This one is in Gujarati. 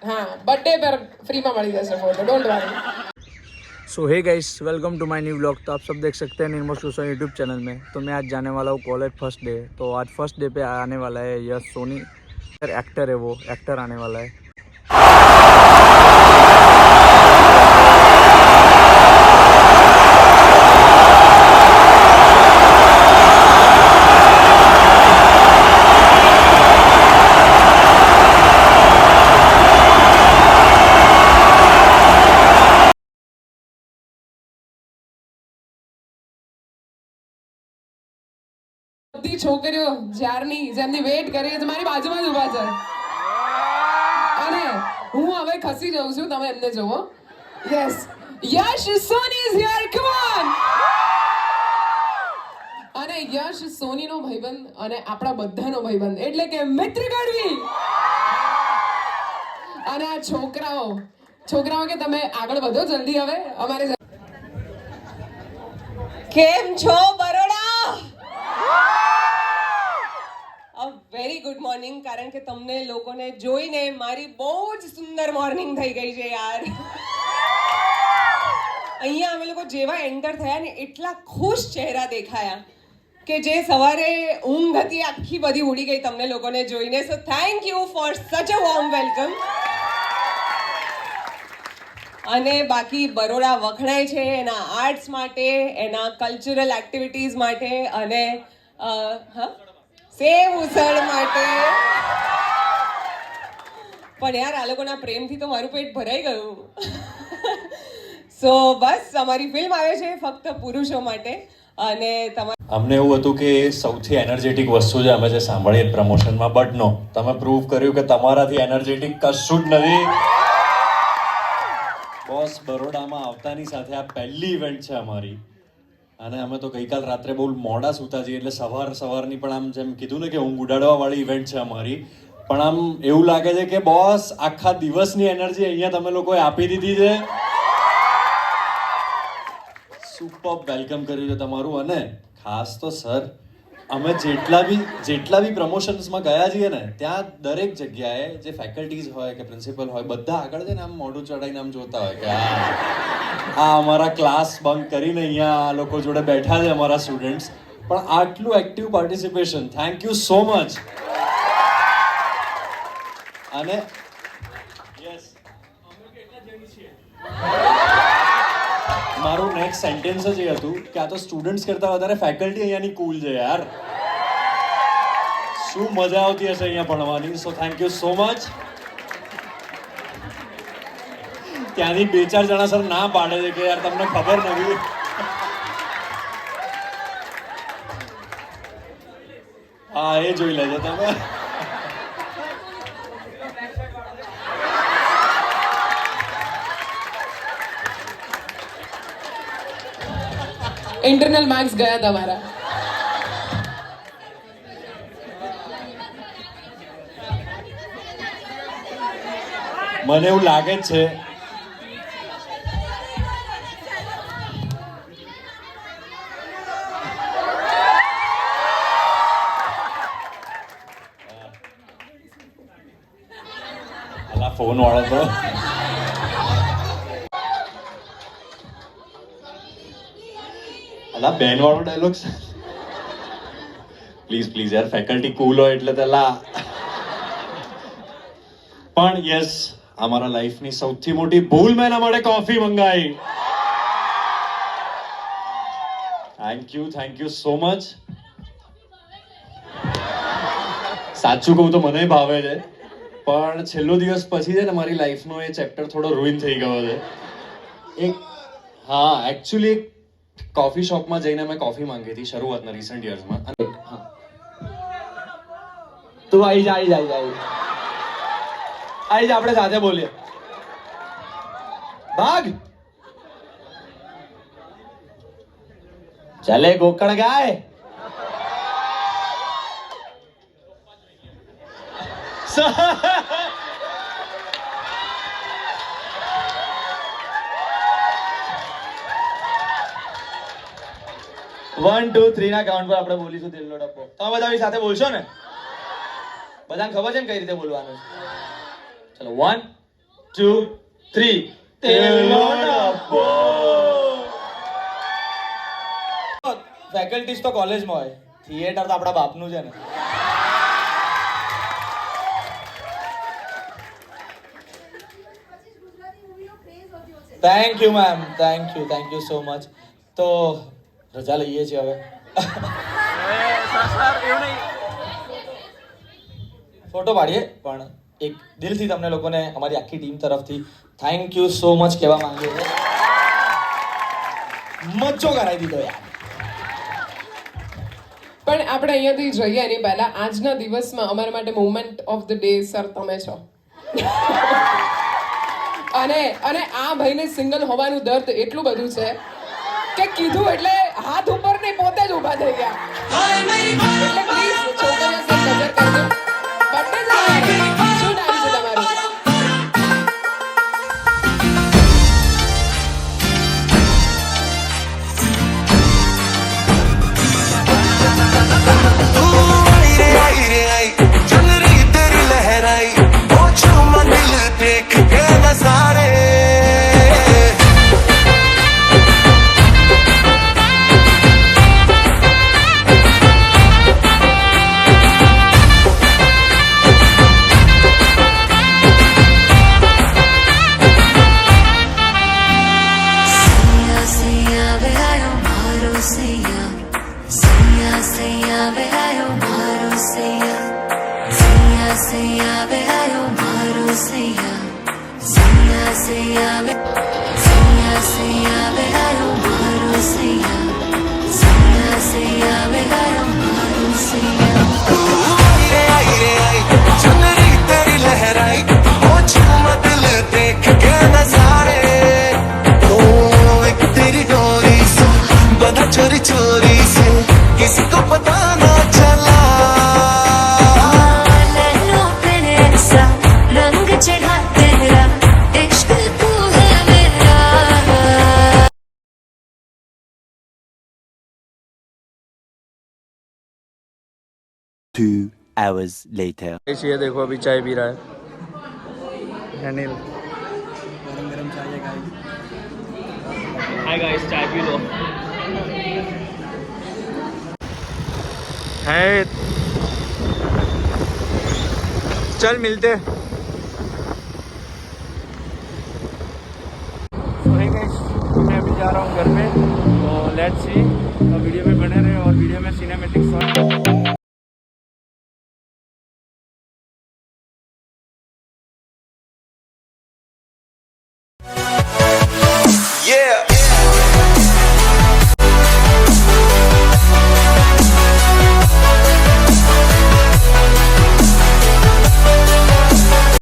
हाँ बर्थडे पर फ्री में मળી જશે photo don't worry. So hey guys, welcome to my new vlog. तो आप सब देख सकते हैं निर्मल सोनी यूट्यूब चैनल में। तो मैं आज जाने वाला हूँ कॉलेज फर्स्ट डे। तो आज फर्स्ट डे पे आने वाला है यश सोनी, एक्टर है, वो एक्टर आने वाला है। બધી છોકરીઓ જ્યારની જેમની વેટ કરી છે મારી બાજુમાં જ ઊભા છે અને હું હવે ખસી જાઉં છું, તમે એમને જોવો. Yes, Yash Soni is here, come on. અને યશ સોનીનો ભાઈબંધ અને આપણા બધાનો ભાઈબંધ એટલે કે મિત્ર ગઢવી. અને આ છોકરાઓ કે તમે આગળ વધો જલ્દી, હવે અમારે કેમ છો બરોડા? વેરી ગુડ મોર્નિંગ, કારણ કે તમને લોકોને જોઈને મારી બહુ જ સુંદર મોર્નિંગ થઈ ગઈ છે યાર. અહીંયા અમે લોકો જેવા એન્ટર થયા ને એટલા ખુશ ચહેરા દેખાયા કે જે સવારે ઊંઘ હતી આખી બધી ઉડી ગઈ તમને લોકોને જોઈને. સો થેન્ક યુ ફોર સચ અ વોર્મ વેલકમ. અને બાકી બરોડા વખણાય છે એના આર્ટ્સ માટે, એના કલ્ચરલ એક્ટિવિટીઝ માટે અને સેવ ઉસળ માટે. પણ યાર આ લોકોના પ્રેમથી તો મારું પેટ ભરાઈ ગયું. સો બસ અમારી ફિલ્મ આવે છે ફક્ત પુરુષો માટે. અને અમને એવું હતું કે સૌથી એનર્જેટિક વસ્તુ છે અમે જે સાંભળીએ પ્રમોશનમાં, બટ નો, તમે પ્રૂવ કર્યું કે તમારાથી એનર્જેટિક કશું જ નથી. બોસ, બરોડામાં આવતાની સાથે આ પહેલી ઇવેન્ટ છે અમારી અને અમે તો ગઈકાલ રાત્રે બહુ મોડા સૂતા છીએ એટલે સવારની પણ આમ જેમ કીધું ને કે ઊંઘ ઉડાડવા વાળી ઇવેન્ટ છે અમારી. પણ આમ એવું લાગે છે કે બોસ આખા દિવસની એનર્જી અહીંયા તમે લોકોએ આપી દીધી છે. સુપર વેલકમ કર્યું છે તમારું. અને ખાસ તો સર, અમે જેટલા બી પ્રમોશન્સમાં ગયા છીએ ને ત્યાં દરેક જગ્યાએ જે ફેકલ્ટીઝ હોય કે પ્રિન્સિપલ હોય બધા આગળ છે ને આમ મોઢું ચડાઈને આમ જોતા હોય કે આ અમારા ક્લાસ બંક કરીને અહીંયા આ લોકો જોડે બેઠા છે અમારા સ્ટુડન્ટ્સ. પણ આટલું active participation, thank you so much. અને યસ, મારું નેક્સ્ટ સેન્ટેન્સ જ એ હતું કે આ તો સ્ટુડન્ટ્સ કરતા વધારે ફેકલ્ટી અહીંયાની કૂલ છે યાર. શું મજા આવતી હશે અહીંયા ભણવાની. So thank you so much. ત્યાંની 2-4 જણા સર ના પાડે છે કે યાર તમને ખબર નથી. હા, એ જોઈ લેજો તમે. ઇન્ટરનલ માર્ક્સ ગયા તમારા. મને એવું લાગે જ છે ફોન વાળો તો અલા બેન વાળો ડાયલોગ છે. પ્લીઝ યાર, ફેકલ્ટી કૂલ હોય એટલે તેલા. પણ યસ, અમારા લાઈફની સૌથી મોટી ભૂલ મેં એના માટે કોફી મંગાવી. Thank you so much. સાચું કહું તો મને ભાવે છે, પણ છેલ્લો દિવસ પછી છે ને મારી લાઈફનો એ ચેપ્ટર થોડો રૂઇન થઈ ગયો છે. એકચ્યુઅલી કોફી શોપમાં જઈને મેં કોફી માંગી હતી શરૂઆતના રિસન્ટ યર્સમાં. તું આવી જા આપણે સાથે બોલીએ. ભાગ ચલે ગોકળ ગાય. One, 2, 3 ના કાઉન્ટ પર આપણે બોલીશું દિલનો ડબ્બો. તમે બધા સાથે બોલશો ને? બધાને ખબર છે ને કઈ રીતે બોલવાનું? ચલો 1, 2 3 તેલો ડબ્બો ફેકલ્ટીઝ તો કોલેજમાં હોય થિયેટર તો આપણા બાપનું છે ને thank you ma'am thank you so much તો રજા લઈએ છીએ હવે ફોટો પાડીએ પણ એક દિલથી તમને લોકોને અમારી આખી ટીમ તરફથી થેન્ક યુ સો મચ કહેવા માંગીએ છીએ મચ્ચો કરાવી દીધો યાર પણ આપણે અહીંયાથી જઈએ એની પહેલા આજના દિવસમાં અમારા માટે moment of the day sir તમે છો અને આ ભાઈને સિંગલ હોવાનું દર્દ એટલું બધું છે કે કીધું એટલે હાથ ઉપર નહીં પોતે જ ઊભા થઈ ગયા એટલે પ્લીઝ છોકરીઓ સર નજર કરજો બર્થડે છે શું નામ છે તમારું hours later. ये देखो अभी चाय पी रहा है अनिल हाय गाइस चाय पी लो है चल मिलते मैं अभी जा रहा हूँ घर पे तो लेट्स सी